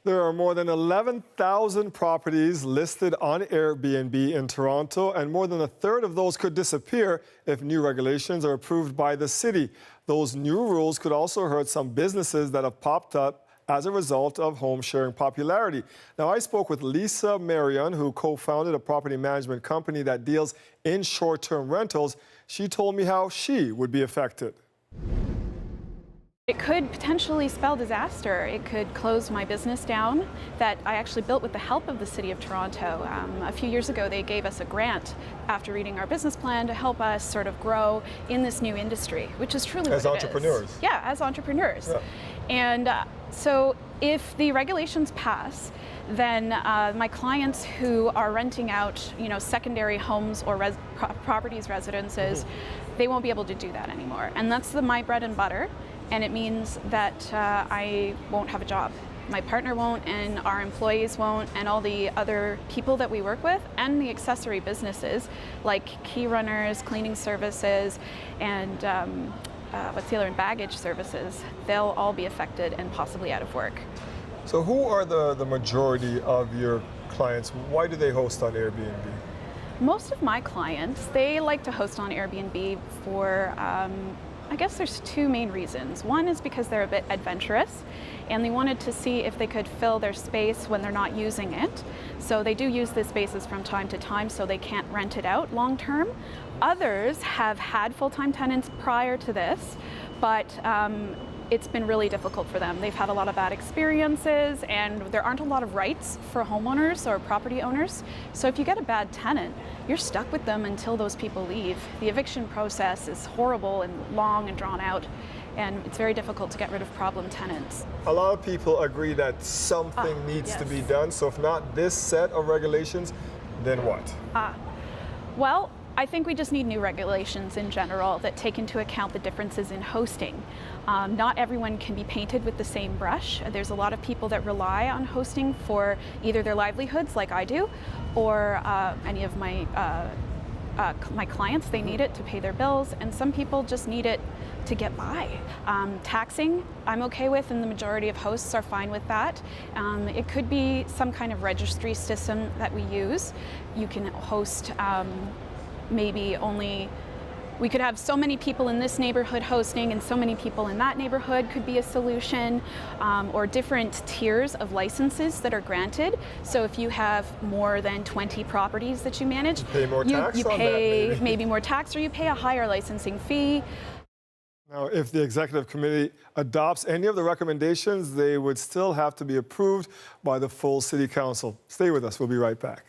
There are more than 11,000 properties listed on Airbnb in Toronto, and more than a third of those could disappear if new regulations are approved by the city. Those new rules could also hurt some businesses that have popped up as a result of home sharing popularity. Now, I spoke with Lisa Marion, who co-founded a property management company that deals in short-term rentals. She told me how she would be affected. It could potentially spell disaster. It could close my business down that I actually built with the help of the City of Toronto. A few years ago, they gave us a grant after reading our business plan to help us sort of grow in this new industry, which is truly as what entrepreneurs. It is. Yeah, as entrepreneurs. Yeah. And so if the regulations pass, then my clients who are renting out, secondary homes or properties, residences, they won't be able to do that anymore. And that's my bread and butter. And it means that I won't have a job. My partner won't, and our employees won't, and all the other people that we work with, and the accessory businesses like key runners, cleaning services, and baggage services, they'll all be affected and possibly out of work. So who are the majority of your clients? Why do they host on Airbnb? Most of my clients, they like to host on Airbnb for I guess there's two main reasons. One is because they're a bit adventurous and they wanted to see if they could fill their space when they're not using it. So they do use the spaces from time to time, so they can't rent it out long term. Others have had full-time tenants prior to this, but it's been really difficult for them. They've had a lot of bad experiences, and there aren't a lot of rights for homeowners or property owners. So if you get a bad tenant, you're stuck with them until those people leave. The eviction process is horrible and long and drawn out, and it's very difficult to get rid of problem tenants. A lot of people agree that something needs to be done. So if not this set of regulations, then what? Well, I think we just need new regulations in general that take into account the differences in hosting. Not everyone can be painted with the same brush. There's a lot of people that rely on hosting for either their livelihoods, like I do, or any of my clients, they need it to pay their bills, and some people just need it to get by. Taxing, I'm okay with, and the majority of hosts are fine with that. It could be some kind of registry system that we use. You can host we could have so many people in this neighborhood hosting and so many people in that neighborhood could be a solution, or different tiers of licenses that are granted. So if you have more than 20 properties that you manage, you pay more tax you on pay that, maybe more tax, or you pay a higher licensing fee. Now, if the executive committee adopts any of the recommendations, they would still have to be approved by the full city council. Stay with us. We'll be right back.